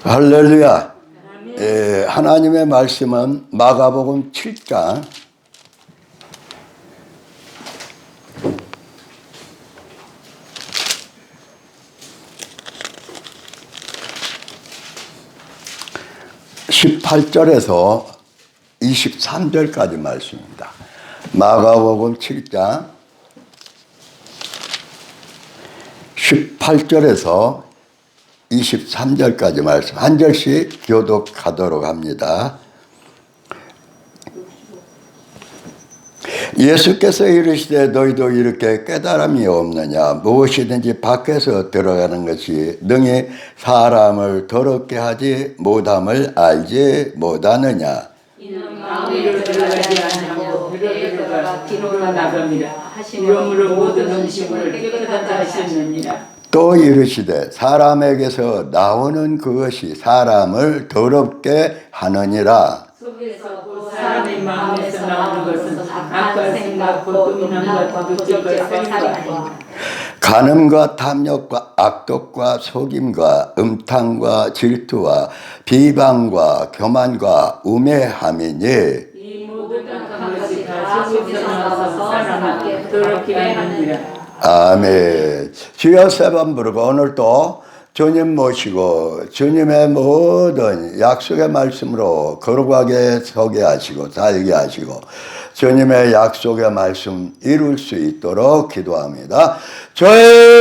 할렐루야. 하나님의 말씀은 마가복음 7장 18절에서 23절까지 말씀입니다. 마가복음 7장 18절에서 23절까지 말씀 한 절씩 교독하도록 합니다. 예수께서 이르시되 너희도 이렇게 깨달음이 없느냐? 무엇이든지 밖에서 들어가는 것이 능히 사람을 더럽게 하지 못함을 알지 못하느냐? 이는 마음으로 들어가지 않고 배에 들어가 기로로 나갑니다. 그러므로 모든 음식을 깨끗하다 하시느니라. 또 이르시되 사람에게서 나오는 그것이 사람을 더럽게 하느니라. 속에서 곧 사람의 마음에서 나오는 것은 악한 생각, 곧 음란과 도둑질과 살인과 간음과 탐욕과 악독과 속임과 음탕과 질투와 비방과 교만과 우매함이니 이 모든 악한 것이 다 속에서 나와서 사람을 더럽게 하느니라. 아멘. 주여 세 번 부르고 오늘도 주님 모시고 주님의 모든 약속의 말씀으로 거룩하게 서게 하시고 살게 하시고 주님의 약속의 말씀 이룰 수 있도록 기도합니다. 주여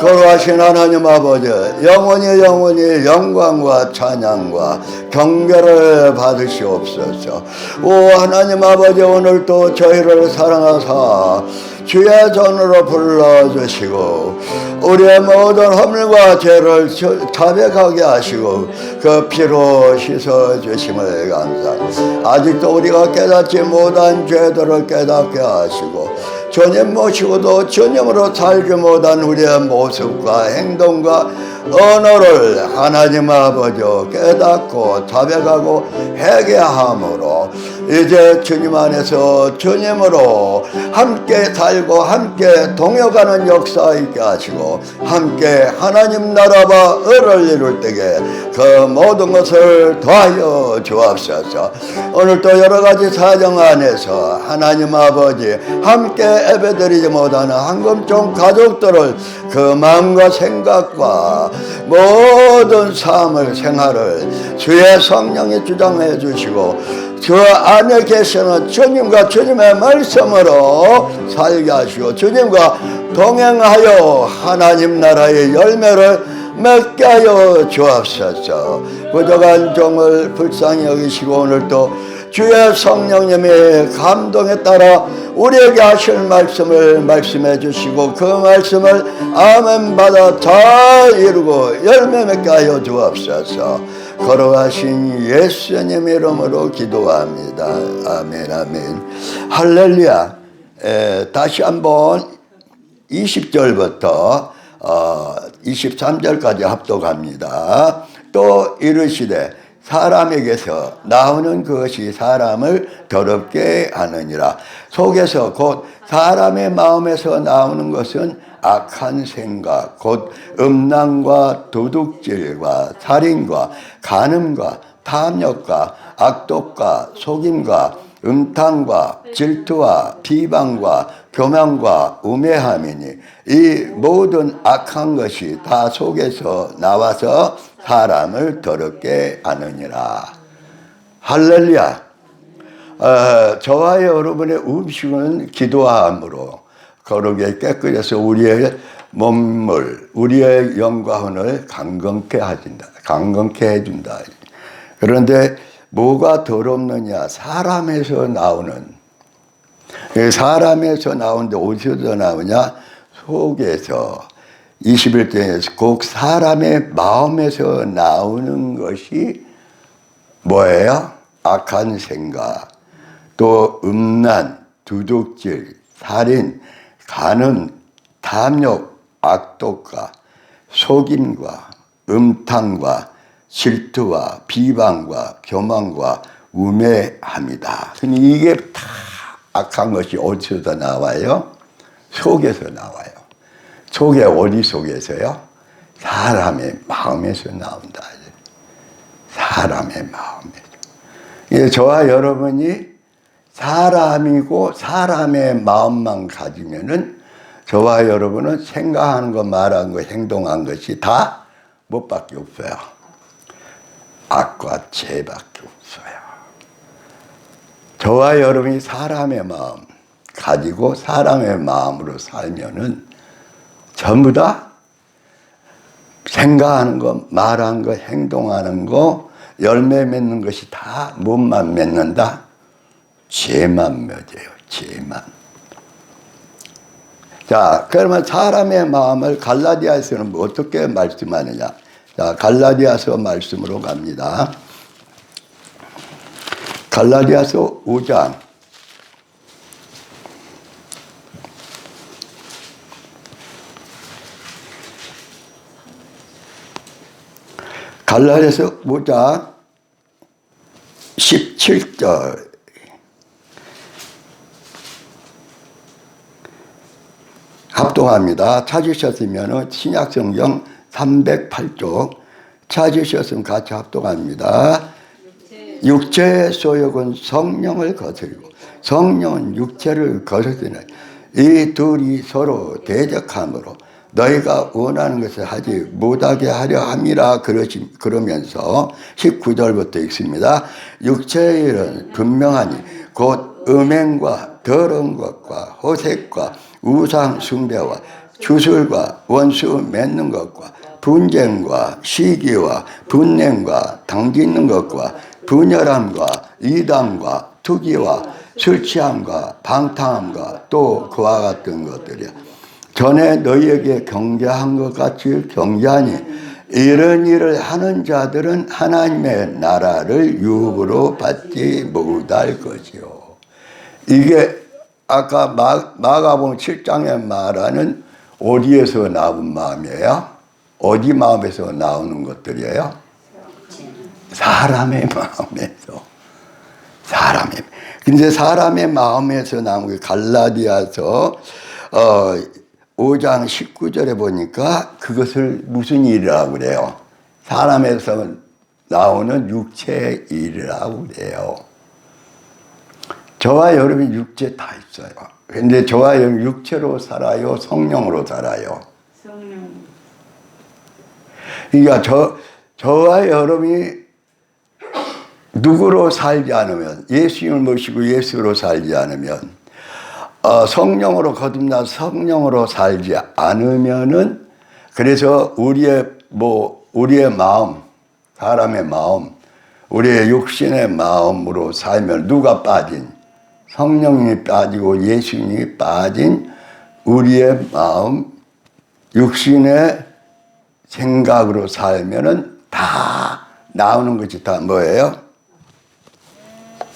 거룩하신 하나님 아버지, 영원히 영광과 찬양과 경배를 받으시옵소서. 오 하나님 아버지, 오늘도 저희를 사랑하사 주의 전으로 불러주시고 우리의 모든 허물과 죄를 자백하게 하시고 그 피로 씻어주심을 감사합니다. 아직도 우리가 깨닫지 못한 죄들을 깨닫게 하시고 주님 모시고도 주님으로 살지 못한 우리의 모습과 행동과 언어를 하나님 아버지 깨닫고 자백하고 회개함으로 이제 주님 안에서 주님으로 함께 살고 함께 동역하는 역사 있게 하시고 함께 하나님 나라와 을을 이룰 때에 그 모든 것을 더하여 주옵소서. 오늘도 여러가지 사정 안에서 하나님 아버지 함께 예배드리지 못하는 한금종 가족들을 그 마음과 생각과 모든 삶을 생활을 주의 성령이 주장해 주시고 그 안에 계시는 주님과 주님의 말씀으로 살게 하시고 주님과 동행하여 하나님 나라의 열매를 맺게 하여 주옵소서. 부족한 종을 불쌍히 여기시고 오늘도 주의 성령님의 감동에 따라 우리에게 하실 말씀을 말씀해 주시고 그 말씀을 아멘 받아 잘 이루고 열매 맺게 하여 주옵소서. 걸어가신 예수님 이름으로 기도합니다. 아멘 아멘. 할렐루야. 다시 한번 20절부터 23절까지 합독합니다. 또 이르시되 사람에게서 나오는 그것이 사람을 더럽게 하느니라. 속에서 곧 사람의 마음에서 나오는 것은 악한 생각, 곧 음란과 도둑질과 살인과 간음과 탐욕과 악독과 속임과 음탕과 질투와 비방과 교만과 우매함이니 이 모든 악한 것이 다 속에서 나와서 사람을 더럽게 하느니라. 할렐루야. 저와 여러분의 음식은 기도함으로 거룩에 깨끗해서 우리의 몸을 우리의 영광을 강건케 해준다. 그런데 뭐가 더럽느냐? 사람에서 나오는데 어디서 나오냐? 속에서 21절에서 꼭 사람의 마음에서 나오는 것이 뭐예요? 악한 생각, 또 음란, 도둑질, 살인, 간음, 탐욕, 악독과 속임과 음탕과 질투와 비방과 교만과 우매함이다. 이게 다 악한 것이 어디서 나와요? 속에서 나와요. 속에 어디 속에서요? 사람의 마음에서 나온다. 사람의 마음에서. 예, 저와 여러분이 사람이고 사람의 마음만 가지면은 저와 여러분은 생각하는 것, 말하는 것, 행동한 것이 다 뭐밖에 없어요? 악과 죄밖에 없어요. 저와 여러분이 사람의 마음 가지고 사람의 마음으로 살면은 전부 다 생각하는 것, 말하는 것, 행동하는 것, 열매 맺는 것이 다 무엇만 맺는다? 죄만 맺어요. 죄만. 자, 그러면 사람의 마음을 갈라디아서는 어떻게 말씀하느냐? 자, 갈라디아서 말씀으로 갑니다. 갈라디아서 5장. 갈라디아서 5장 17절. 합동합니다. 찾으셨으면 신약성경 308쪽 찾으셨으면 같이 합동합니다. 육체의 소욕은 성령을 거스르고 성령은 육체를 거스르는 이 둘이 서로 대적함으로 너희가 원하는 것을 하지 못하게 하려 함이라 그러면서 19절부터 읽습니다. 육체의 일은 분명하니 곧 음행과 더러운 것과 호색과 우상 숭배와 주술과 원수 맺는 것과 분쟁과 시기와 분냉과 당짓는 것과 분열함과 이단과 투기와 술 취함과 방탕함과 또 그와 같은 것들이야. 전에 너희에게 경계한 것 같이 경계하니 이런 일을 하는 자들은 하나님의 나라를 유업으로 받지 못할 것이요. 이게 아까 마가복음 7장에 말하는 어디에서 나온 마음이에요? 어디 마음에서 나오는 것들이에요? 사람의 마음에서. 근데 사람의 마음에서 나온 게 갈라디아서 5장 19절에 보니까 그것을 무슨 일이라고 그래요? 사람에서 나오는 육체의 일이라고 그래요. 저와 여러분이 육체 다 있어요. 근데 저와 여러분 육체로 살아요? 성령으로 살아요? 성령. 그러니까 저와 여러분이 누구로 살지 않으면, 예수님을 모시고 예수로 살지 않으면, 성령으로 거듭나 성령으로 살지 않으면은, 그래서 우리의 마음, 사람의 마음, 우리의 육신의 마음으로 살면 누가 빠진? 성령님이 빠지고 예수님이 빠진 우리의 마음, 육신의 생각으로 살면은 다 나오는 것이 다 뭐예요?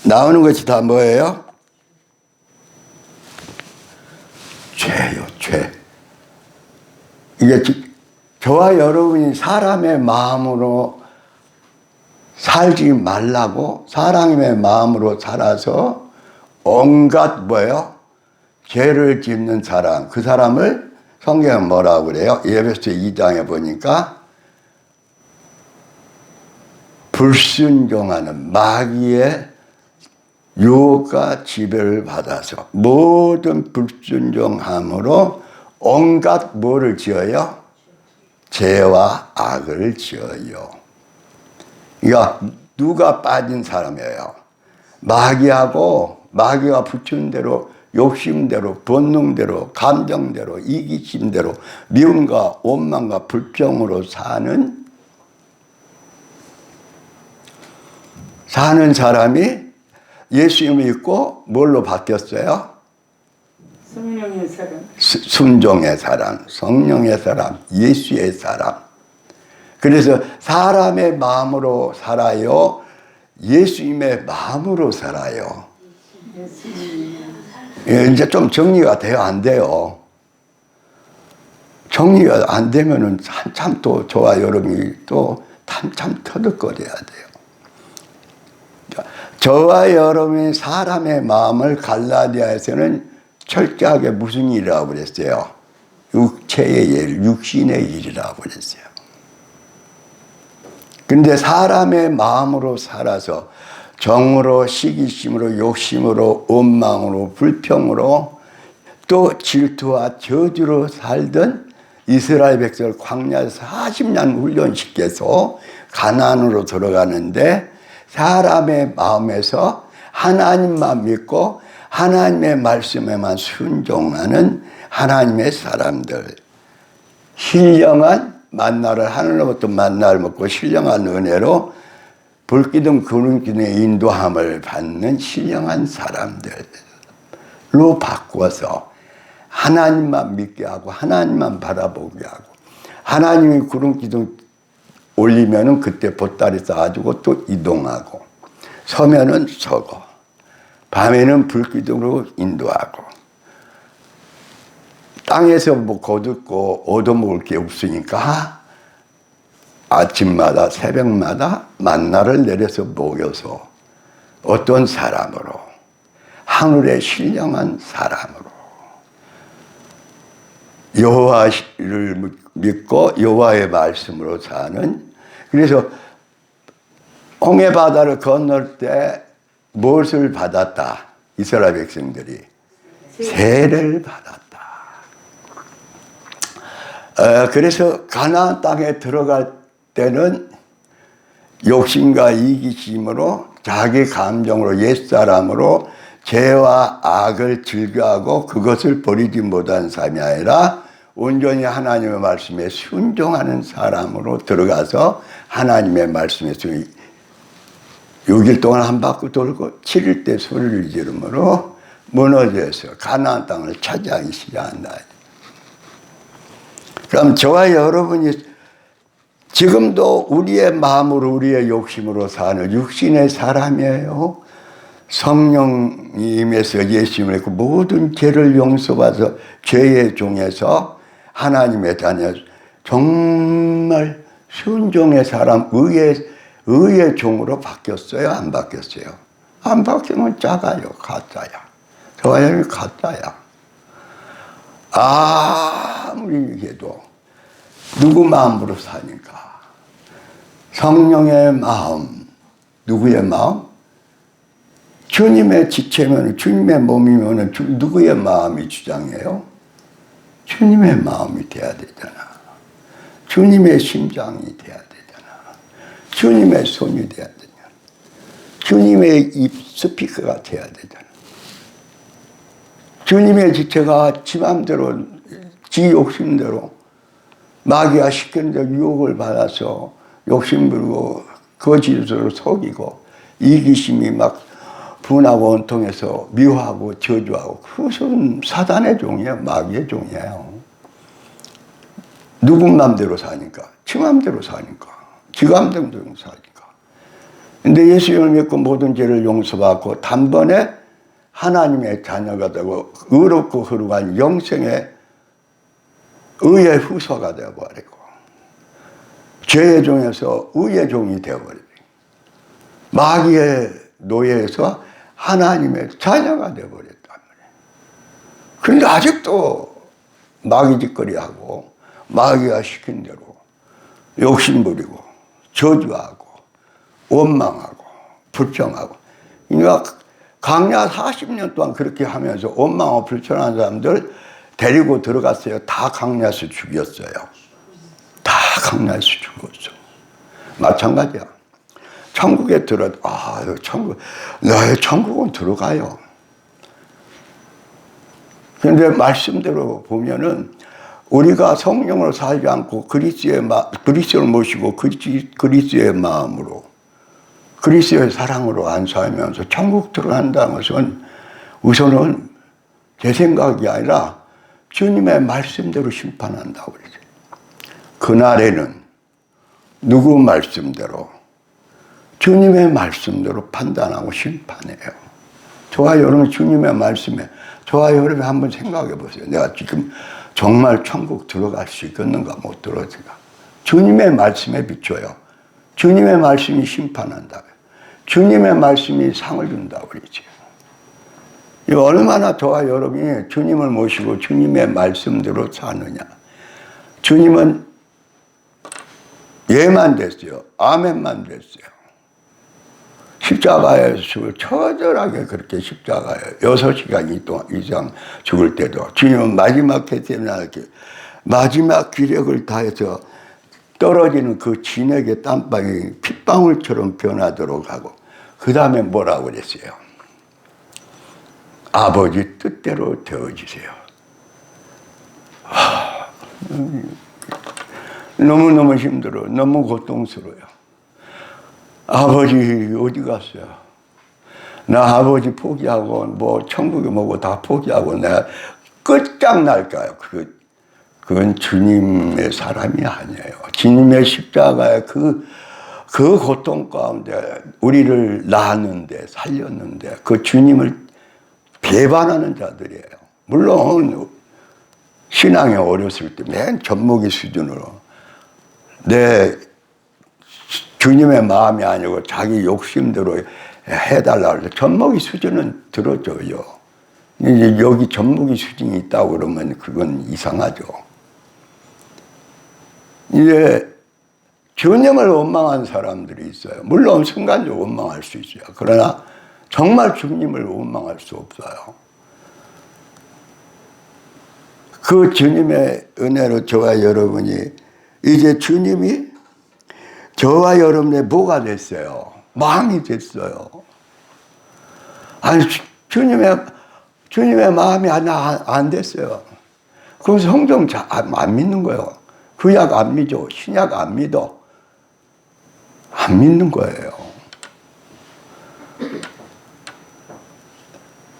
나오는 것이 다 뭐예요? 죄요, 죄. 이게 저와 여러분이 사람의 마음으로 살지 말라고 사람의 마음으로 살아서 온갖 뭐예요? 죄를 짓는 사람, 그 사람을 성경은 뭐라고 그래요? 에베소 2장에 보니까 불순종하는 마귀의 유혹과 지배를 받아서 모든 불순종함으로 온갖 뭐를 지어요? 죄와 악을 지어요. 그러니까 누가 빠진 사람이에요? 마귀가 붙이는 대로 욕심대로 본능대로 감정대로 이기심대로 미움과 원망과 불평으로 사는 사람이 예수님을 믿고 뭘로 바뀌었어요? 성령의 사람. 순종의 사람, 성령의 사람, 예수의 사람. 그래서 사람의 마음으로 살아요? 예수님의 마음으로 살아요? 예, 이제 좀 정리가 돼요? 안 돼요? 정리가 안 되면은 한참 또 저와 여러분이 또 한참 터득거려야 돼요. 저와 여러분이 사람의 마음을 갈라디아에서는 철저하게 무슨 일이라고 그랬어요? 육체의 일, 육신의 일이라고 그랬어요. 근데 사람의 마음으로 살아서 정으로, 시기심으로, 욕심으로, 원망으로, 불평으로 또 질투와 저주로 살던 이스라엘 백성을 광야에서 40년 훈련시켜서 가나안으로 들어가는데 사람의 마음에서 하나님만 믿고 하나님의 말씀에만 순종하는 하나님의 사람들, 신령한 만나를 하늘로부터 만나를 먹고 신령한 은혜로 불기둥 구름기둥의 인도함을 받는 신령한 사람들로 바꾸어서 하나님만 믿게 하고 하나님만 바라보게 하고 하나님이 구름기둥 올리면은 그때 보따리 싸가지고 또 이동하고 서면은 서고 밤에는 불기둥으로 인도하고 땅에서 뭐 거둘고 얻어먹을 게 없으니까 아침마다 새벽마다 만나를 내려서 모여서 어떤 사람으로 하늘의 신령한 사람으로 여호와를 믿고 여호와의 말씀으로 사는 그래서 홍해 바다를 건널 때 무엇을 받았다? 이스라엘 백성들이 세례를 받았다. 그래서 가나안 땅에 들어갈 때는 욕심과 이기심으로 자기 감정으로 옛사람으로 죄와 악을 즐겨하고 그것을 버리지 못한 삶이 아니라 온전히 하나님의 말씀에 순종하는 사람으로 들어가서 하나님의 말씀에서 6일 동안 한 바퀴 돌고 7일 때 소리를 지르므로 무너져서 가나안 땅을 차지하기 시작한다. 그럼 저와 여러분이 지금도 우리의 마음으로 우리의 욕심으로 사는 육신의 사람이에요. 성령님에서 예수님을 믿고 모든 죄를 용서받아서 죄의 종에서 하나님의 자녀 정말 순종의 사람 의의 종으로 바뀌었어요? 안 바뀌었어요? 안 바뀌면 작아요. 가짜야. 저와 여러분이 가짜야. 아무리 해도 누구 마음으로 사니까 성령의 마음 누구의 마음? 주님의 지체면 주님의 몸이면 누구의 마음이 주장해요? 주님의 마음이 돼야 되잖아. 주님의 심장이 돼야 되잖아. 주님의 손이 돼야 되잖아. 주님의 입 스피커가 돼야 되잖아. 주님의 지체가 지 맘대로 지 욕심대로 마귀가 시키는 대로 유혹을 받아서 욕심 부리고 거짓으로 속이고 이기심이 막 분하고 원통해서 미워하고 저주하고 그것은 사단의 종이에요. 마귀의 종이에요. 누구 맘대로 사니까 지 맘대로 사니까 지 맘대로 사니까. 근데 예수님을 믿고 모든 죄를 용서받고 단번에 하나님의 자녀가 되고 의롭고 거룩한 영생의 의의 후손가 되어버리고 죄의 종에서 의의 종이 되어버리고 마귀의 노예에서 하나님의 자녀가 되어버렸단 말이에요. 그런데 아직도 마귀 짓거리하고 마귀가 시킨 대로 욕심 부리고 저주하고 원망하고 불평하고 그러니까 광야 40년 동안 그렇게 하면서 원망하고 불평하는 사람들 데리고 들어갔어요. 다 광야에서 죽였어요. 다 광야에서 죽었어. 마찬가지야. 천국에 천국은 들어가요. 그런데 말씀대로 보면은 우리가 성령으로 살지 않고 그리스도를 모시고 그리스도의 마음으로 그리스도의 사랑으로 안 살면서 천국 들어간다는 것은 우선은 제 생각이 아니라 주님의 말씀대로 심판한다고 그러죠. 그날에는 누구 말씀대로 주님의 말씀대로 판단하고 심판해요. 저와 여러분 주님의 말씀에 저와 여러분 한번 생각해 보세요. 내가 지금 정말 천국 들어갈 수 있겠는가 못 들어갈까? 주님의 말씀에 비춰요. 주님의 말씀이 심판한다고요. 주님의 말씀이 상을 준다고 그러죠. 이거 얼마나 저와 여러분이 주님을 모시고 주님의 말씀대로 사느냐. 주님은 예만 됐어요. 아멘만 됐어요. 십자가에서 죽을 처절하게 그렇게 십자가에 6시간 이상 죽을 때도 주님은 마지막 겟세마네 마지막 기력을 다해서 떨어지는 그 진액의 땀방이 핏방울처럼 변하도록 하고 그 다음에 뭐라고 그랬어요? 아버지 뜻대로 되어지세요. 너무너무 힘들어요. 너무 고통스러워요. 아버지 어디 갔어요? 나 아버지 포기하고 뭐 천국에 뭐고 다 포기하고 내가 끝장날까요? 그건 주님의 사람이 아니에요. 주님의 십자가의 그 고통 가운데 우리를 낳았는데 살렸는데 그 주님을 배반하는 자들이에요. 물론 신앙이 어렸을 때 맨 젖먹이 수준으로 내 주님의 마음이 아니고 자기 욕심대로 해달라고 해서 젖먹이 수준은 들어줘요. 이제 여기 젖먹이 수준이 있다고 그러면 그건 이상하죠. 이제 주님을 원망한 사람들이 있어요. 물론 순간적으로 원망할 수 있어요. 그러나 정말 주님을 원망할 수 없어요. 그 주님의 은혜로 저와 여러분이 이제 주님이 저와 여러분의 뭐가 됐어요? 마음이 됐어요. 아니 주님의 마음이 안 됐어요. 그럼 성경 안 믿는 거예요. 구약 안 믿어. 신약 안 믿어. 안 믿는 거예요.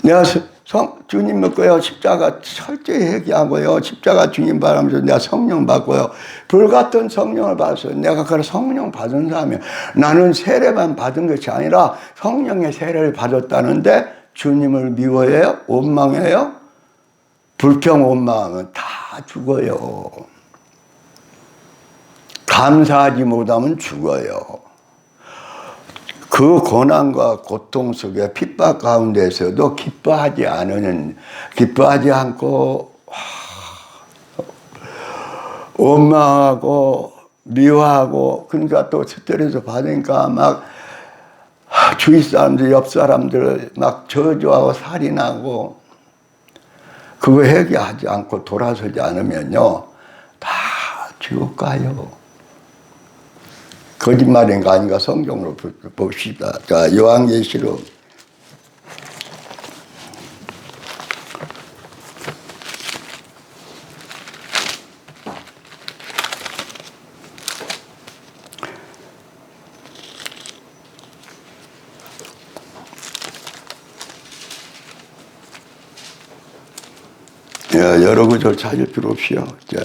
내가 주님 믿고요. 십자가 철저히 회개하고요. 십자가 주님 바라면서 내가 성령 받고요. 불같은 성령을 받았어요. 내가 그런 성령 받은 사람이에요. 나는 세례만 받은 것이 아니라 성령의 세례를 받았다는데 주님을 미워해요? 원망해요? 불평 원망하면 다 죽어요. 감사하지 못하면 죽어요. 그 고난과 고통 속에 핍박 가운데서도 기뻐하지 않고 원망하고 미워하고 그러니까 또 스트레스 받으니까 막 주위 사람들 옆 사람들 막 저주하고 살인하고 그거 회개하지 않고 돌아서지 않으면요 다 지옥 가요. 거짓말인가 아닌가 성경으로 봅시다. 자, 요한계시록 20 여러 구절 찾을 필요 없이요. 자.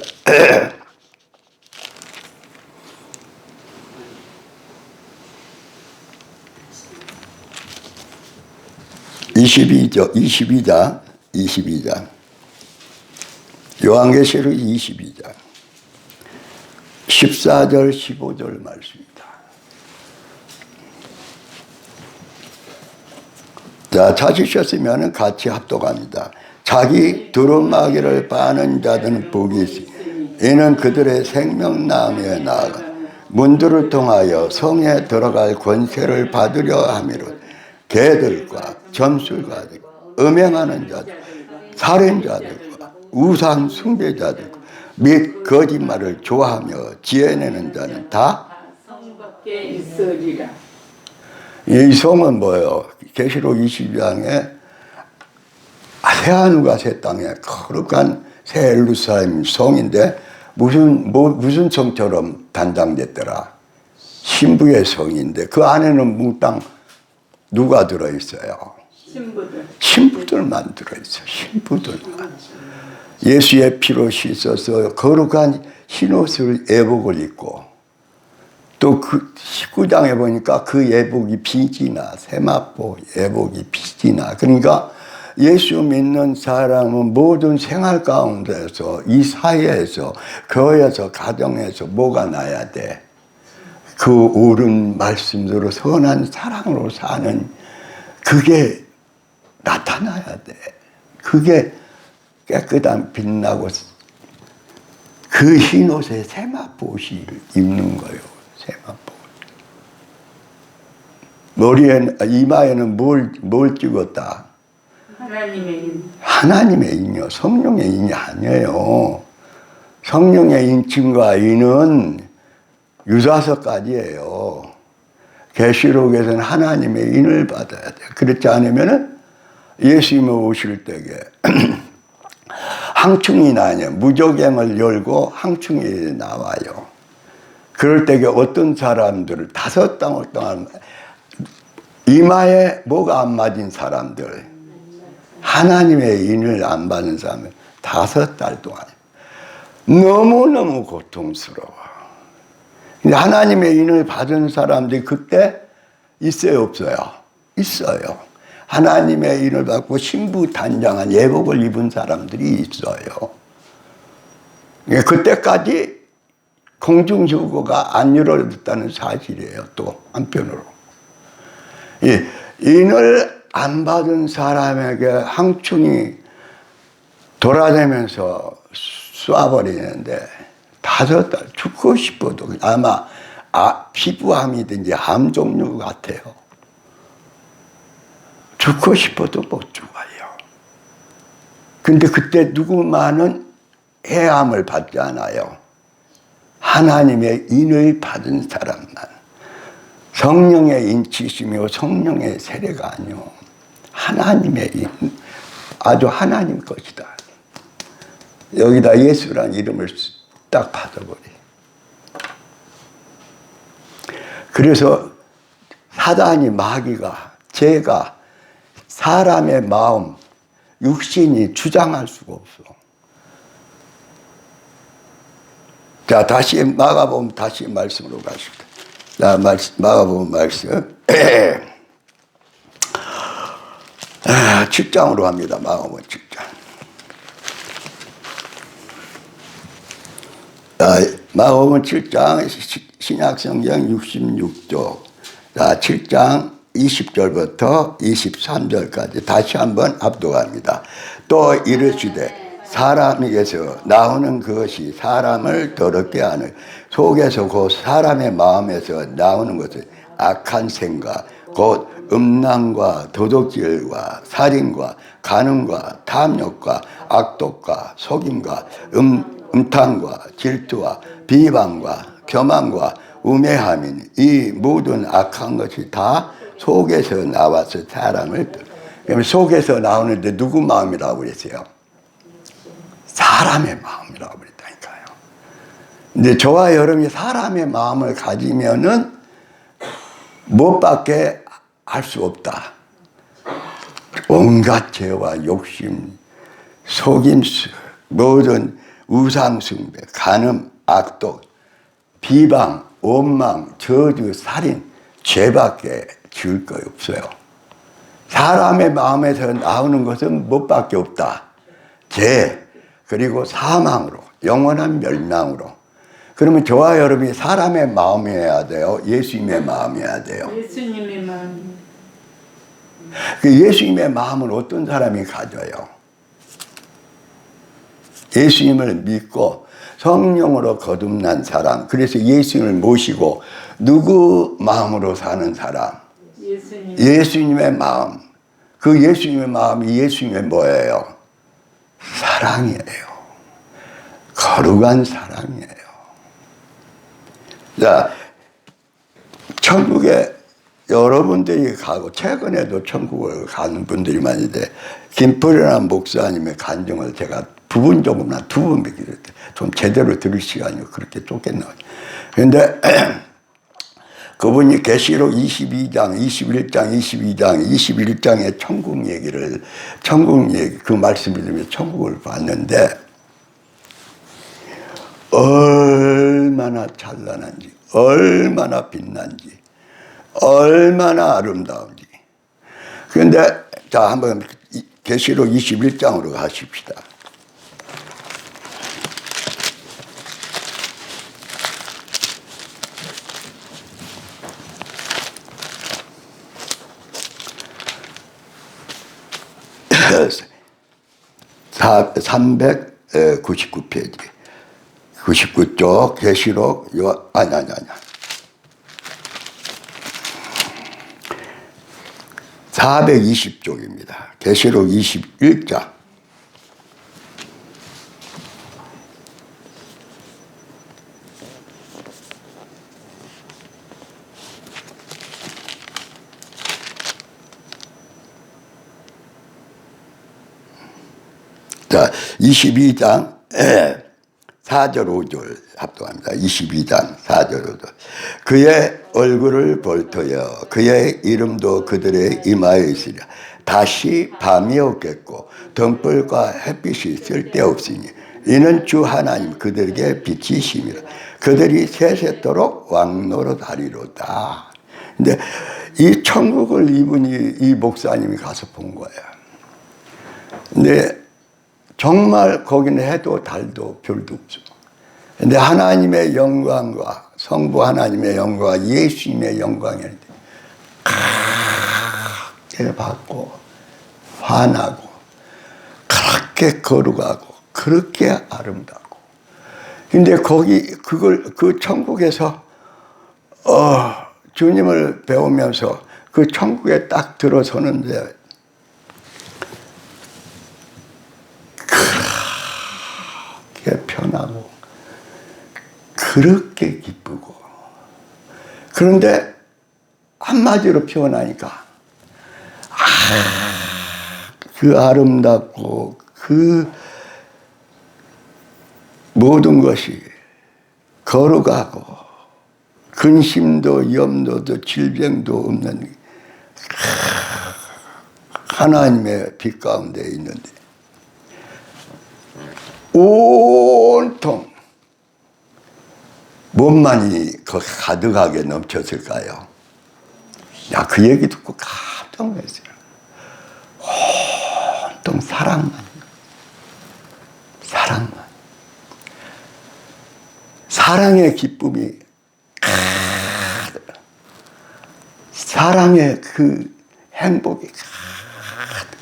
22장. 요한계시록 22장. 14절, 15절 말씀입니다. 자, 찾으셨으면 같이 합독합니다. 자기 두루마기를 빠는 자들은 복이 있으니 이는 그들의 생명나무에 나아가 문들을 통하여 성에 들어갈 권세를 받으려 함이로 개들과 점술가들, 음행하는 자들, 살인자들과 우상 숭배자들과 및 거짓말을 좋아하며 지어내는 자는 다 성 밖에 있으리라. 이 성은 뭐예요? 계시록 22장에 새하늘과 새 땅에 거룩한 새 예루살렘 성인데 무슨 성처럼 단장됐더라? 신부의 성인데 그 안에는 몽땅 누가 들어있어요? 신부들만 들어있어요. 신부들만. 예수의 피로 씻어서 거룩한 흰옷을 예복을 입고 또 그 19장에 보니까 그 예복이 빛이나 세마포 예복이 빛이나 그러니까 예수 믿는 사람은 모든 생활 가운데서 이 사회에서 교회에서 가정에서 뭐가 나야 돼? 그 옳은 말씀으로 선한 사랑으로 사는 그게 나타나야 돼. 그게 깨끗한 빛나고 그 흰 옷에 세마포옷이 입는 거예요. 세마포옷. 머리에 이마에는 뭘 찍었다? 하나님의 인. 하나님의 인이요. 성령의 인이 아니에요. 성령의 인칭과 인은 유다서까지예요. 계시록에서는 하나님의 인을 받아야 돼요. 그렇지 않으면은 예수님이 오실 때에 항충이 나냐. 무저갱을 열고 항충이 나와요. 그럴 때에 어떤 사람들을 5달 동안 이마에 뭐가 안 맞은 사람들, 하나님의 인을 안 받는 사람은 5달 동안 너무너무 고통스러워. 근데 하나님의 인을 받은 사람들이 그때 있어요, 없어요? 있어요. 하나님의 인을 받고 신부단장한 예복을 입은 사람들이 있어요. 그때까지 공중휴거가 안 이루어졌다는 사실이에요. 또 한편으로 인을 안 받은 사람에게 항충이 돌아다니면서 쏴버리는데 5달 죽고 싶어도 아마 피부암이든지 암 종류 같아요. 죽고 싶어도 못 죽어요. 근데 그때 누구만은 해함을 받지 않아요. 하나님의 인을 받은 사람만. 성령의 인치심이요 성령의 세례가 아니요 하나님의 인, 아주 하나님 것이다. 여기다 예수라는 이름을 딱 받아버려. 그래서 사단이 마귀가 죄가 사람의 마음 육신이 주장할 수가 없어. 자, 다시 마가복음 다시 말씀으로 가십니다. 자, 마가복음 말씀 7장으로 합니다. 마가복음 7장. 마가복음 7장 신약성경 66쪽. 자, 7장 20절부터 23절까지 다시 한번 압독합니다. 또 이르시되 사람에게서 나오는 그것이 사람을 더럽게 하는 속에서 곧 사람의 마음에서 나오는 것은 악한 생각 곧 음란과 도둑질과 살인과 간음과 탐욕과 악독과 속임과 음탕과 질투와 비방과 교만과 우매함이니 이 모든 악한 것이 다 속에서 나와서 사람을 그러면 속에서 나오는데 누구 마음이라고 그랬어요? 사람의 마음이라고 그랬다니까요. 근데 저와 여러분이 사람의 마음을 가지면은 무엇밖에 할 수 없다. 온갖 죄와 욕심, 속임수, 모든 우상숭배, 간음, 악독, 비방, 원망, 저주, 살인, 죄밖에 지을 거 없어요. 사람의 마음에서 나오는 것은 무엇밖에 없다. 죄, 그리고 사망으로, 영원한 멸망으로. 그러면 저와 여러분이 사람의 마음이어야 돼요? 예수님의 마음이어야 돼요? 예수님의 마음. 그 예수님의 마음을 어떤 사람이 가져요? 예수님을 믿고 성령으로 거듭난 사람. 그래서 예수님을 모시고 누구 마음으로 사는 사람? 예수님의 마음. 그 예수님의 마음이 예수님의 뭐예요? 사랑이에요. 거룩한 사랑이에요. 자, 천국에 여러분들이 가고 최근에도 천국을 가는 분들이 많은데 김포리라는 목사님의 간증을 제가 부분적으로나 2번 뵙기로 했대. 좀 제대로 들을 시간이 그렇게 쫓겠나. 그런데 그분이 계시록 22장, 21장, 22장, 21장의 천국 얘기, 그 말씀을 들으면 천국을 봤는데 얼마나 찬란한지, 얼마나 빛난지, 얼마나 아름다운지. 그런데 자, 한번 계시록 21장으로 가십시다. 399페이지 99쪽 계시록 아니 420쪽입니다. 계시록 21장. 자, 22장 4절 5절 합동합니다. 22장 4절 5절. 그의 얼굴을 볼터여 그의 이름도 그들의 이마에 있으리라. 다시 밤이 없겠고 등불과 햇빛이 쓸데없으니 이는 주 하나님 그들에게 빛이심이라. 그들이 세세토록 왕노릇하리로다. 근데 이 천국을 이분이 이 목사님이 가서 본 거예요. 근데 정말 거기는 해도 달도 별도 없어. 근데 하나님의 영광과 성부 하나님의 영광과 예수님의 영광을 크게 받고 환하고 그렇게 거룩하고 그렇게 아름답고. 근데 거기 그 천국에서 주님을 배우면서 그 천국에 딱 들어서는데 그렇게 편하고 그렇게 기쁘고. 그런데 한마디로 표현하니까 그 아름답고 그 모든 것이 거룩하고 근심도 염려도 질병도 없는 하나님의 빛 가운데 있는데 온통 뭔만이 가득하게 넘쳤을까요? 야, 그 얘기 듣고 깜짝 놀랐어요. 온통 사랑만. 사랑의 기쁨이 가득. 사랑의 그 행복이 가득.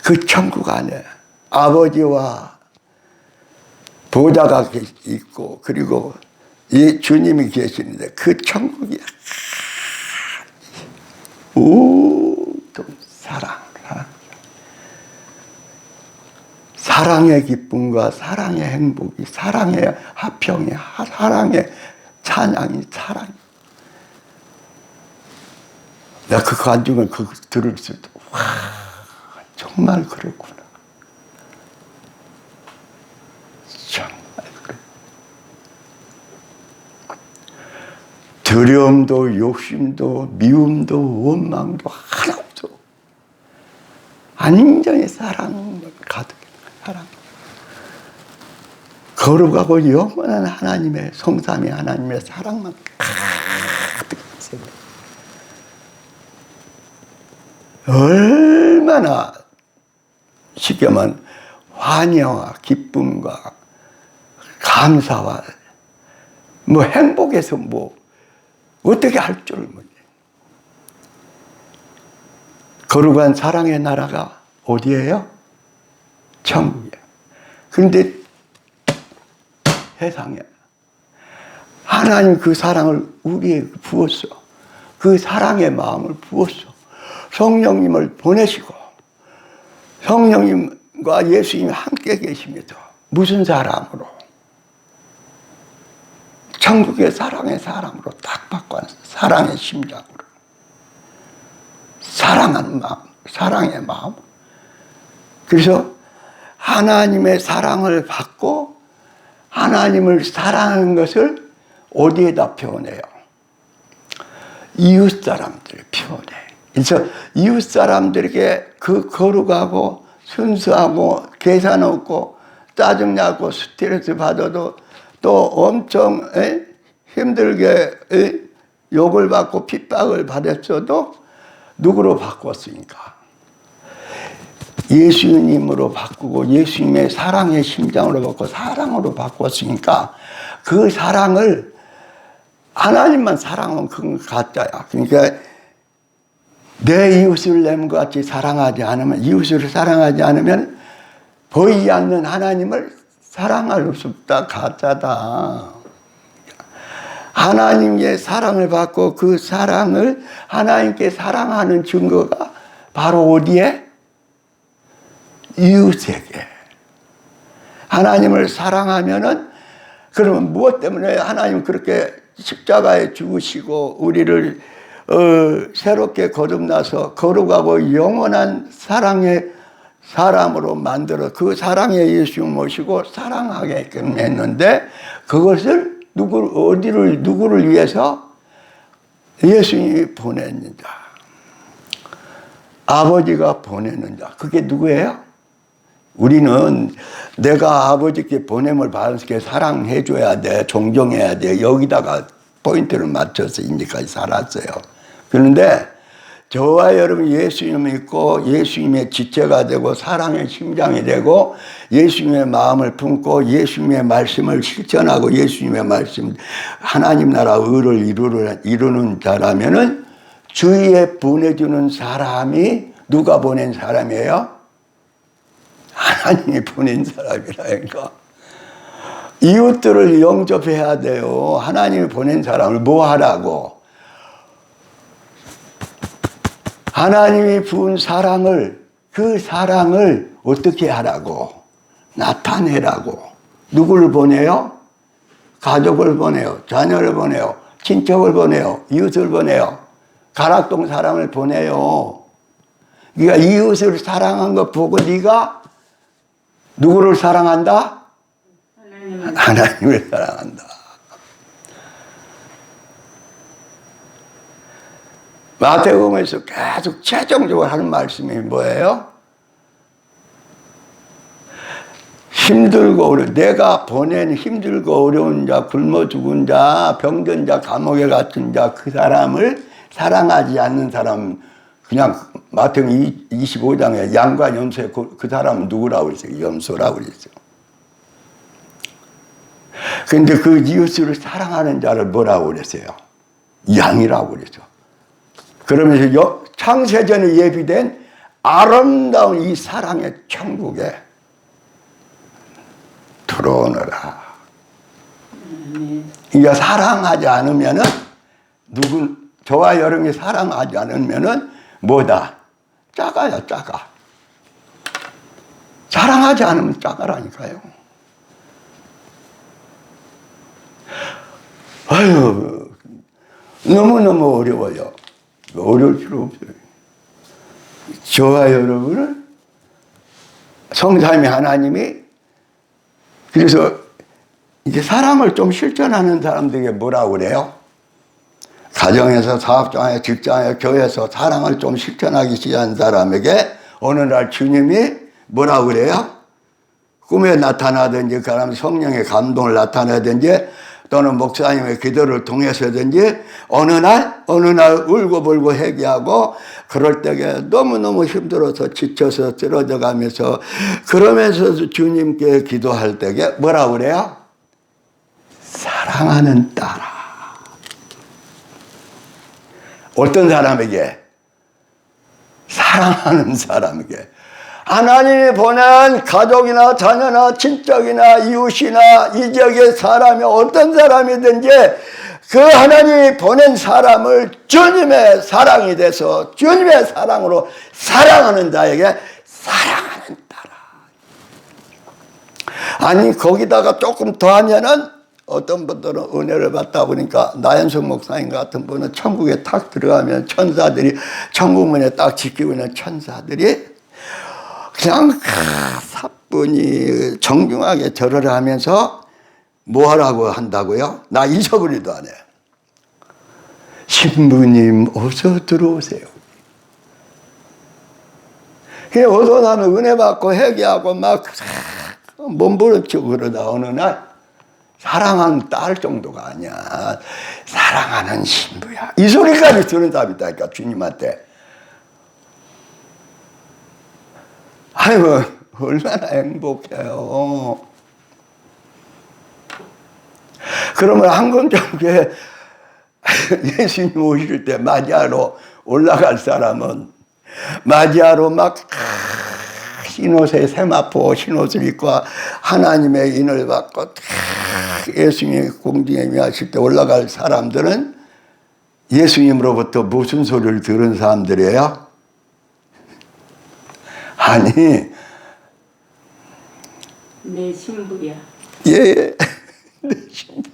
그 천국 안에 아버지와 보좌가 있고 그리고 이 주님이 계시는데 그 천국이 온통 사랑의 기쁨과 사랑의 행복이 사랑의 화평이 사랑의 찬양이 사랑이. 내가 그 간증을 들을 때도 와 정말 그랬구나. 두려움도 욕심도 미움도 원망도 하나 없어. 완전히 사랑 가득해. 사랑. 거룩하고 영원한 하나님의 성삼위 하나님의 사랑만 가득했어요. 얼마나 쉽게 말하면 환희와 기쁨과 감사와 뭐 행복해서 뭐 어떻게 할 줄을 몰라요. 거룩한 사랑의 나라가 어디예요? 천국이에요. 그런데 세상에 하나님 그 사랑을 우리에게 부었어. 그 사랑의 마음을 부었어. 성령님을 보내시고 성령님과 예수님이 함께 계시면서 무슨 사랑으로? 천국의 사랑의 사람으로 딱 바꿔놨어요. 사랑의 심장으로. 사랑하는 마음, 사랑의 마음. 그래서 하나님의 사랑을 받고 하나님을 사랑하는 것을 어디에다 표현해요? 이웃 사람들을 표현해. 그래서 이웃 사람들에게 그 거룩하고 순수하고 계산 없고 짜증나고 스트레스 받아도 또 엄청 힘들게 욕을 받고 핍박을 받았어도 누구로 바꿨으니까? 예수님으로 바꾸고 예수님의 사랑의 심장으로 바꾸고 사랑으로 바꿨으니까 그 사랑을 하나님만 사랑하면 그건 가짜야. 그러니까 내 이웃을 남과 같이 사랑하지 않으면, 이웃을 사랑하지 않으면 보이지 않는 하나님을 사랑할 수 없다. 가짜다. 하나님의 사랑을 받고 그 사랑을 하나님께 사랑하는 증거가 바로 어디에? 이웃에게. 하나님을 사랑하면은, 그러면 무엇 때문에 하나님 그렇게 십자가에 죽으시고 우리를 새롭게 거듭나서 거룩하고 영원한 사랑의 사람으로 만들어 그 사랑의 예수 모시고 사랑하게끔 했는데, 그것을 누구를 위해서? 예수님이 보내는 자, 아버지가 보내는 자. 그게 누구예요? 우리는 내가 아버지께 보냄을 받았으니까 사랑해줘야 돼, 존경해야 돼, 여기다가 포인트를 맞춰서 이제까지 살았어요. 그런데 저와 여러분 예수님을 믿고 예수님의 지체가 되고 사랑의 심장이 되고 예수님의 마음을 품고 예수님의 말씀을 실천하고 예수님의 말씀, 하나님 나라 의를 이루는 자라면은 주위에 보내주는 사람이 누가 보낸 사람이에요? 하나님이 보낸 사람이라니까. 이웃들을 영접해야 돼요. 하나님이 보낸 사람을 뭐 하라고? 하나님이 부은 사랑을, 그 사랑을 어떻게 하라고? 나타내라고. 누구를 보내요? 가족을 보내요. 자녀를 보내요. 친척을 보내요. 이웃을 보내요. 가락동 사람을 보내요. 네가 이웃을 사랑한 거 보고 네가 누구를 사랑한다? 하나님을 사랑한다. 마태복음에서 계속 최종적으로 하는 말씀이 뭐예요? 힘들고 내가 보낸 힘들고 어려운 자, 굶어 죽은 자, 병든 자, 감옥에 갇힌 자, 그 사람을 사랑하지 않는 사람, 그냥 마태복음 25장에 양과 염소에 그 사람은 누구라고 그랬어요? 염소라고 그랬어요. 근데 그 이웃을 사랑하는 자를 뭐라고 그랬어요? 양이라고 그랬죠. 그러면서 창세전에 예비된 아름다운 이 사랑의 천국에 들어오너라. 이제 사랑하지 않으면은 저와 여러분이 사랑하지 않으면은 뭐다? 작아요, 작아. 사랑하지 않으면 작아라니까요. 아유, 너무너무 어려워요. 어려울 필요 없어요. 저와 여러분은 성삼위 하나님이, 그래서 이제 사랑을 좀 실천하는 사람들에게 뭐라고 그래요? 가정에서, 사업장에, 직장에, 교회에서 사랑을 좀 실천하기 시작한 사람에게 어느 날 주님이 뭐라고 그래요? 꿈에 나타나든지, 그 사람 성령의 감동을 나타내든지, 또는 목사님의 기도를 통해서든지 어느 날 울고불고 회개하고 그럴 때에 너무너무 힘들어서 지쳐서 쓰러져 가면서 그러면서 주님께 기도할 때에 뭐라고 그래요? 사랑하는 딸아. 어떤 사람에게? 사랑하는 사람에게. 하나님이 보낸 가족이나 자녀나 친척이나 이웃이나 이 지역의 사람이 어떤 사람이든지 그 하나님이 보낸 사람을 주님의 사랑이 돼서 주님의 사랑으로 사랑하는 자에게 사랑하는 딸아. 아니 거기다가 조금 더 하면은 어떤 분들은 은혜를 받다 보니까 나연석 목사님 같은 분은 천국에 탁 들어가면 천사들이 천국문에 딱 지키고 있는 천사들이 그냥 사뿐히 정중하게 절을 하면서 뭐하라고 한다고요? 나 잊어버리도 안 해. 신부님 어서 들어오세요. 그냥 어서 나면 은혜 받고 회개하고 막 몸부림치고 그러다 어느 날 사랑하는 딸 정도가 아니야. 사랑하는 신부야. 이 소리까지 들은 사람이 있다니까 주님한테. 아이고 얼마나 행복해요. 그러면 한금정교회 예수님 오실 때 맞이하러 올라갈 사람은 맞이하러 막 흰옷에 세마포 흰옷을 입고 하나님의 인을 받고 예수님의 공중에 임하실 때 올라갈 사람들은 예수님으로부터 무슨 소리를 들은 사람들이에요? 아니, 내 신부야. 예, 내 신부.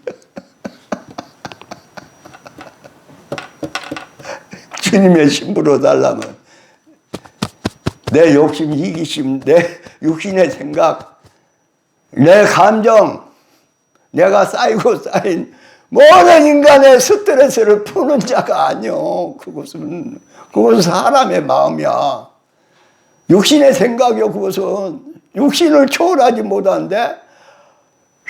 주님의 신부로 달라면 내 욕심, 이기심, 내 육신의 생각, 내 감정, 내가 쌓이고 쌓인 모든 인간의 스트레스를 푸는 자가 아니요. 그것은 사람의 마음이야. 육신의 생각이요. 그것은 육신을 초월하지 못하는데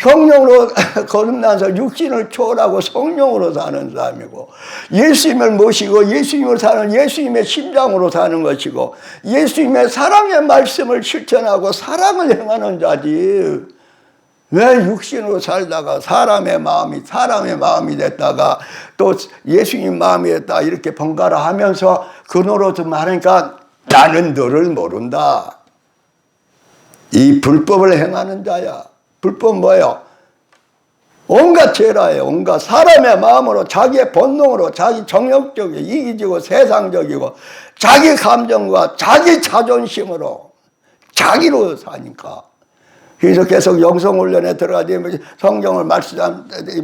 성령으로 거듭나서 육신을 초월하고 성령으로 사는 사람이고, 예수님을 모시고 예수님을 사는 예수님의 심장으로 사는 것이고, 예수님의 사랑의 말씀을 실천하고 사랑을 행하는 자지. 왜 육신으로 살다가 사람의 마음이 됐다가 또 예수님 마음이 됐다 이렇게 번갈아 하면서 그 노릇을 말하니까 나는 너를 모른다. 이 불법을 행하는 자야. 불법 뭐예요? 온갖 죄라예요. 온갖 사람의 마음으로, 자기의 본능으로, 자기 정욕적이고 이기적이고 세상적이고 자기 감정과 자기 자존심으로 자기로 사니까. 그래서 계속 영성훈련에 들어가지, 성경을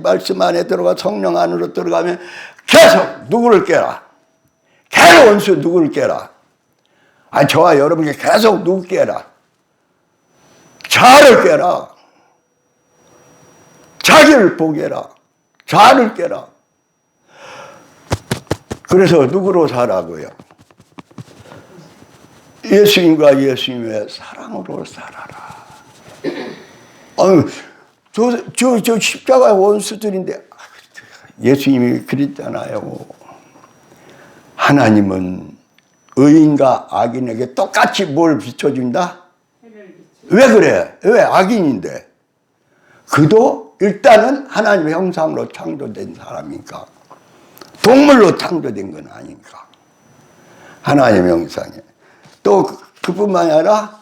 말씀 안에 들어가 성령 안으로 들어가면 계속 누구를 깨라. 걔 원수 누구를 깨라. 아니, 저와 여러분이 계속 누구 깨라. 자를 깨라. 자기를 보게 해라. 자를 깨라. 그래서 누구로 살아고요? 예수님과 예수님의 사랑으로 살아라. 아유, 저 십자가 원수들인데, 예수님이 그랬잖아요. 하나님은 의인과 악인에게 똑같이 뭘 비춰준다? 왜 그래? 왜? 악인인데. 그도 일단은 하나님의 형상으로 창조된 사람이니까. 동물로 창조된 건 아니니까. 하나님의 형상에. 또 그뿐만이 아니라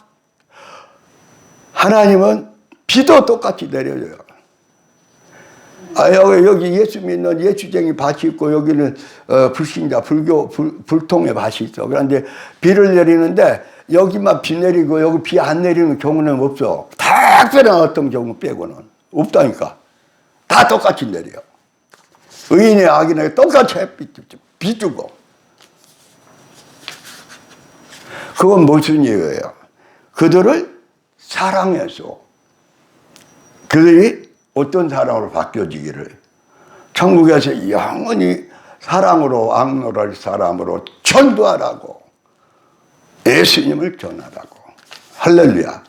하나님은 비도 똑같이 내려줘요. 여기 예수 믿는 예수쟁이 밭이 있고 여기는 불신자 불통의 밭이 있어. 그런데 비를 내리는데 여기만 비 내리고 여기 비 안 내리는 경우는 없어. 특별한 어떤 경우 빼고는 없다니까. 다 똑같이 내려. 의인의 악인에게 똑같이 비 주고. 그건 무슨 이유예요? 그들을 사랑해서 그들이 어떤 사랑으로 바뀌어지기를, 천국에서 영원히 사랑으로 악노랄 사람으로 전도하라고, 예수님을 전하라고. 할렐루야.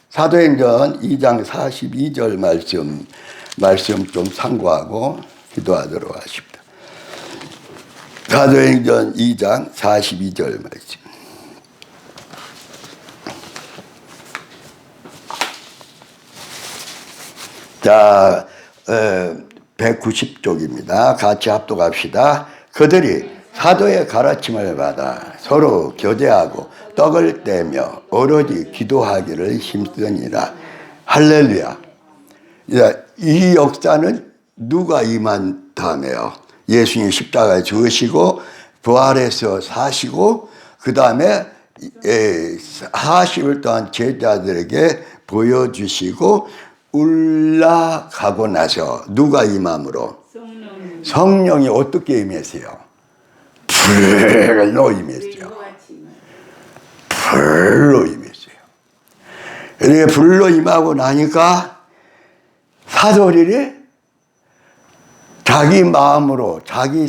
사도행전 2장 42절 말씀 좀 참고하고 기도하도록 하십니다. 사도행전 2장 42절 말씀. 자, 190쪽입니다. 같이 합독합시다. 그들이 사도의 가르침을 받아 서로 교제하고 떡을 떼며 오로지 기도하기를 힘쓰니라. 할렐루야. 이 역사는 누가 임한 다음에요? 예수님 십자가에 죽으시고 부활해서 사시고 그 다음에 40일 동안 제자들에게 보여주시고 올라가고 나서 누가 임함으로? 성령이 어떻게 임했어요? 불로 임했어요. 불로 임했어요. 이렇게 불로 임하고 나니까 사도들이 자기 마음으로, 자기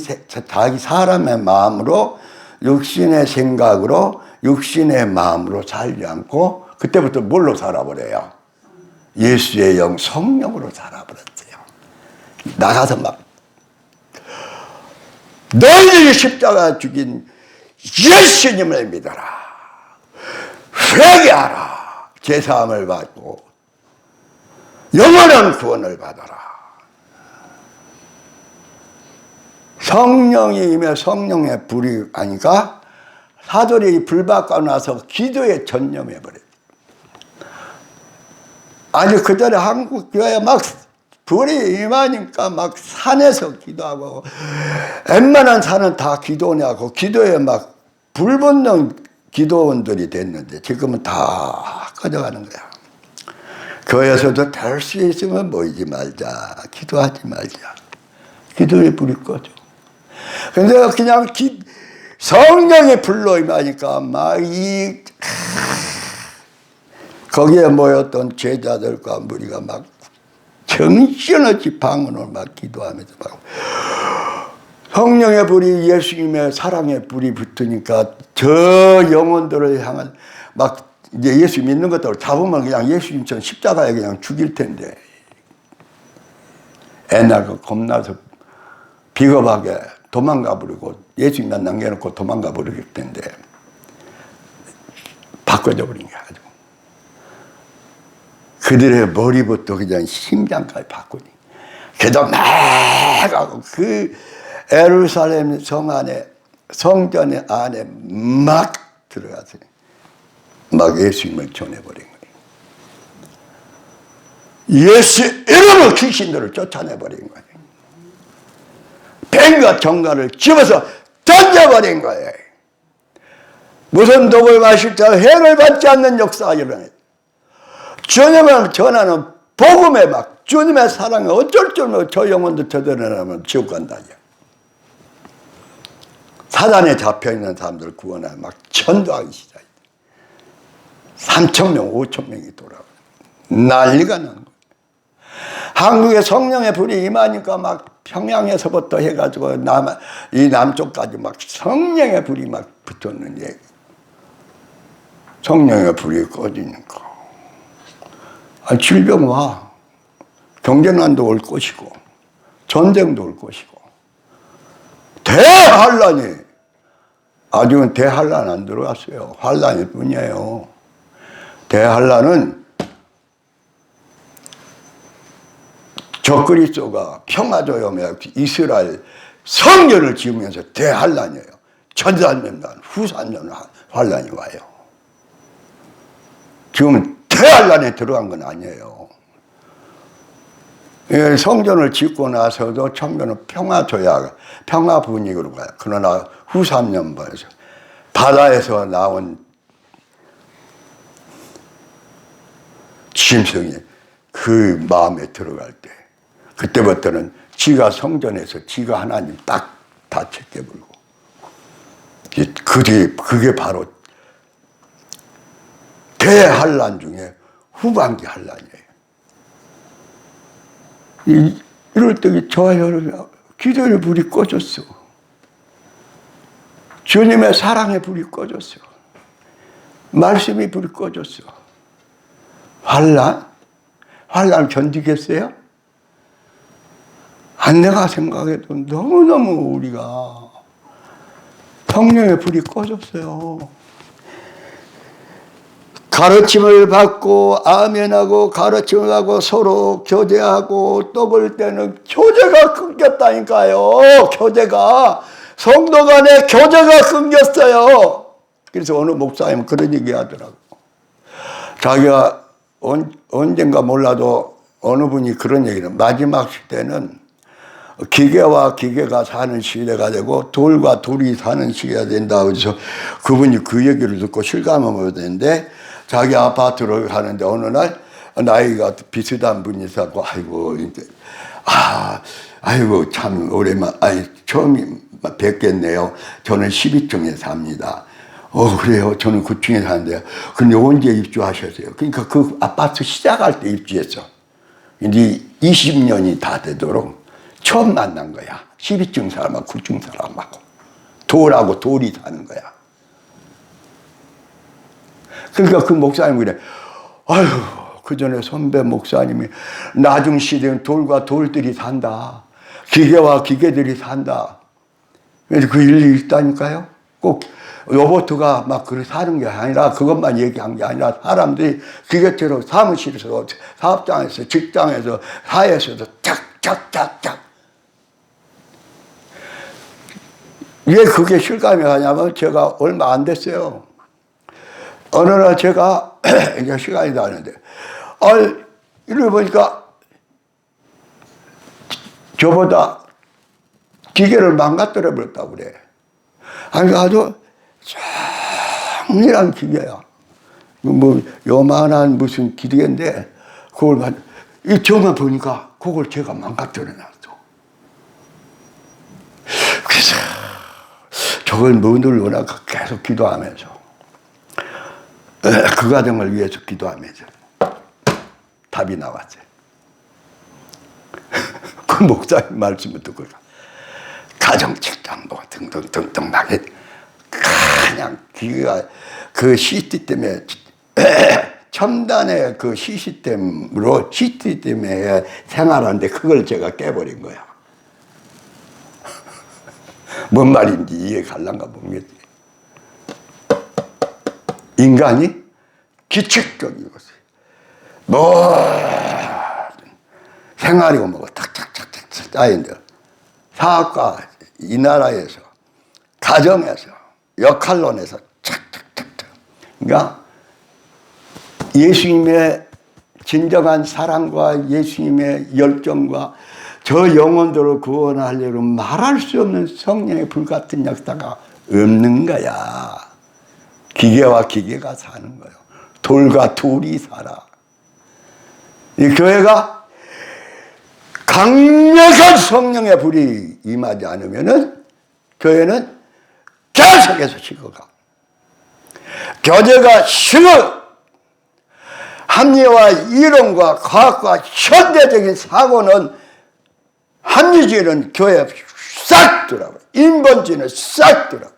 사람의 마음으로, 육신의 생각으로, 육신의 마음으로 살지 않고 그때부터 뭘로 살아버려요? 예수의 영 성령으로 살아버렸어요. 나가서 막 너희들이 십자가 죽인 예수님을 믿어라. 회개하라. 제사함을 받고 영원한 구원을 받아라. 성령이 임해 성령의 불이 하니까 사도들이 불 받고 나서 기도에 전념해버려요. 아니 그 전에 한국 교회 막 불이 임하니까 막 산에서 기도하고 웬만한 산은 다 기도냐고 기도에 막 불붙는 기도원들이 됐는데 지금은 다 꺼져가는 거야. 교회에서도 될 수 있으면 모이지 말자, 기도하지 말자. 기도에 불이 꺼져. 근데 그냥 성령의 불로 임하니까 막 거기에 모였던 제자들과 무리가 막 정신없이 방언을 막 기도하면서 막 성령의 불이 예수님의 사랑의 불이 붙으니까 저 영혼들을 향한 막 이제 예수 믿는 것들 잡으면 그냥 예수님처럼 십자가에 그냥 죽일 텐데 애날 겁나서 비겁하게 도망가 버리고 예수님만 남겨놓고 도망가 버릴 텐데 바꿔져 버린 거야. 그들의 머리부터 그냥 심장까지 바꾸니. 그래도 막 하고 그 예루살렘 성 안에 성전 안에 막 들어가서 막 예수님을 전해버린 거예요. 예수 이름으로 귀신들을 쫓아내버린 거예요. 뱀과 정갈을 집어서 던져버린 거예요. 무슨 독을 마실 때 해를 받지 않는 역사가 일어나요. 주님을 전하는 복음에 막 주님의 사랑에 어쩔 줄 모르고 저 영혼도 저들어나면 지옥 간다. 사단에 잡혀있는 사람들 구원하여 막 전도하기 시작해. 3,000명, 5,000명이 돌아오고 난리가 난 거예요. 한국에 성령의 불이 임하니까 막 평양에서부터 해가지고 이 남쪽까지 막 성령의 불이 막 붙었는데 성령의 불이 꺼지니까 질병 와. 경제난도 올 것이고 전쟁도 올 것이고 대환란이 아직은 대환란 안 들어왔어요. 환란일 뿐이에요. 대환란은 적그리스도가 평화조염에 이스라엘 성전을 지으면서 대환란이에요. 전산전란, 후산전 환란이 와요. 지금은 대환란에 들어간 건 아니에요. 성전을 짓고 나서도 처음에는 평화조약, 평화 분위기로 가요. 그러나 후 3년 번에서 바다에서 나온 짐승이 그 마음에 들어갈 때 그때부터는 지가 성전에서 지가 하나님 딱 다 제껴버리고 그게 바로 대환란 중에 후반기 환란이에요. 이럴 때 저와 여러분 기도의 불이 꺼졌어. 주님의 사랑의 불이 꺼졌어. 말씀의 불이 꺼졌어. 환란 견디겠어요? 안 내가 생각해도 너무너무 우리가 성령의 불이 꺼졌어요. 가르침을 받고 아멘하고 가르침을 하고 서로 교제하고 또 볼 때는 교제가 끊겼다니까요. 교제가 성도 간에 교제가 끊겼어요. 그래서 어느 목사님은 그런 얘기 하더라고. 자기가 언젠가 몰라도 어느 분이 그런 얘기를 마지막 시대는 기계와 기계가 사는 시대가 되고 돌과 돌이 사는 시대가 된다. 그래서 그분이 그 얘기를 듣고 실감을 했는데 자기 아파트를 가는데 어느 날 나이가 비슷한 분이 있었고 아이고 참 오랜만 처음 뵙겠네요. 저는 12층에 삽니다. 그래요. 저는 9층에 사는데요. 근데 언제 입주하셨어요? 그러니까 그 아파트 시작할 때 입주했어. 이제 20년이 다 되도록 처음 만난 거야. 12층 사람하고 9층 사람하고 돌하고 돌이 사는 거야. 그러니까 그 목사님이 그래. 그 전에 선배 목사님이 나중 시대는 돌과 돌들이 산다. 기계와 기계들이 산다. 그 일이 있다니까요. 꼭 로봇가 막 그렇게 사는 게 아니라 그것만 얘기한 게 아니라 사람들이 기계처럼 사무실에서 사업장에서 직장에서 사회에서도 짝짝짝짝 왜 그게 실감이 가냐면 제가 얼마 안 됐어요. 어느 날 제가 이제 시간이 나는데 이러고 보니까 저보다 기계를 망가뜨려 버렸다고 그래. 아니 아주 정밀한 기계야. 뭐 요만한 무슨 기계인데 그걸 이 저만 보니까 그걸 제가 망가뜨려 놨어. 그래서 저걸 뭐 누르나 계속 기도하면서 그 과정을 위해서 기도하면서 답이 나왔어요. 그 목사님 말씀을 듣고 가정, 직장, 뭐 등등등등 막 그냥 기가 그 시스템에 첨단의 그 시스템에 생활하는데 그걸 제가 깨버린 거야. 뭔 말인지 이해갈란가 모르겠지. 인간이 규칙적인 것을 뭐 생활이고 뭐고 탁탁탁탁 쌓이는데 사학과 이 나라에서 가정에서 역할론에서 착착착착 그러니까 예수님의 진정한 사랑과 예수님의 열정과 저 영혼들을 구원하려면 말할 수 없는 성령의 불같은 역사가 없는 거야. 기계와 기계가 사는 거예요. 돌과 돌이 살아. 이 교회가 강력한 성령의 불이 임하지 않으면은 교회는 계속해서 식어가. 교제가 식어. 합리화 이론과 과학과 현대적인 사고는 합리주의는 교회에 싹 들어가고 인본주의는 싹 들어가고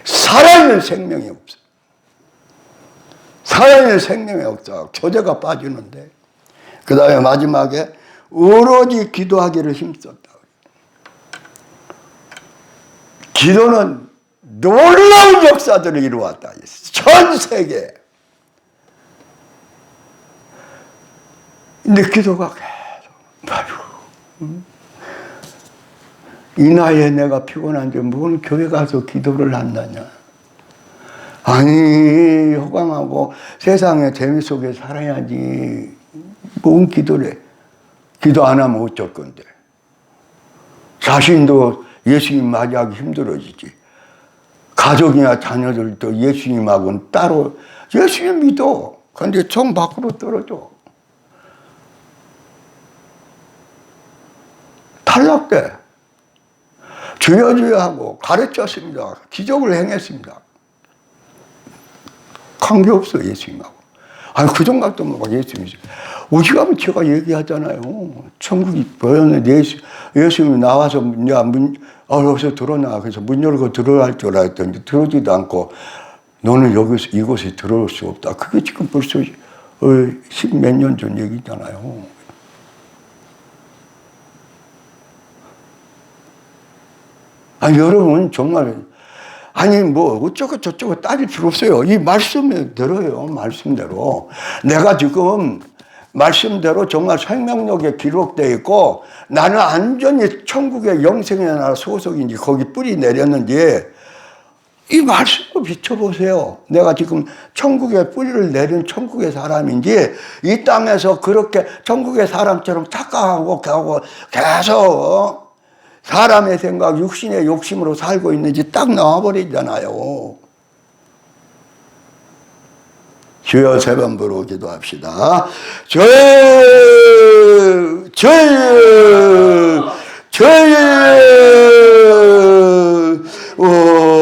살아있는 생명이 없어. 살아있는 생명이 없어. 교제가 빠지는데 그 다음에 마지막에 오로지 기도하기를 힘썼다. 기도는 놀라운 역사들을 이루었다. 전 세계. 근데 기도가 계속 이 나이에 내가 피곤한데 뭘 교회 가서 기도를 한다냐. 아니 호강하고 세상의 재미 속에 살아야지. 뭔 기도를 해. 기도 안 하면 어쩔 건데. 자신도 예수님 맞이하기 힘들어지지. 가족이나 자녀들도 예수님하고는 따로 예수님 믿어. 그런데 정 밖으로 떨어져. 탈락돼. 주여 주여 하고 가르쳤습니다. 기적을 행했습니다. 관계없어 예수님하고. 아니 그 정도도 막 예수님이죠. 오직 가면 제가 얘기하잖아요. 천국이 뭐였는데 예수님이 나와서 야 여기서 들어나. 그래서 문 열고 들어갈 줄 알았더니 들어오지도 않고 너는 여기서 이곳에 들어올 수 없다. 그게 지금 벌써 10몇 년 전 얘기잖아요. 아니 여러분 정말 아니 뭐 어쩌고 저쩌고 따질 필요 없어요. 이 말씀대로요. 말씀대로. 내가 지금 말씀대로 정말 생명력에 기록되어 있고 나는 완전히 천국의 영생의 나라 소속인지 거기 뿌리 내렸는지 이 말씀도 비춰보세요. 내가 지금 천국에 뿌리를 내린 천국의 사람인지 이 땅에서 그렇게 천국의 사람처럼 착각하고 계속 사람의 생각, 육신의 욕심으로 살고 있는지 딱 나와버리잖아요. 주여 세 번 부르고 기도합시다. 주여, 주여, 주여.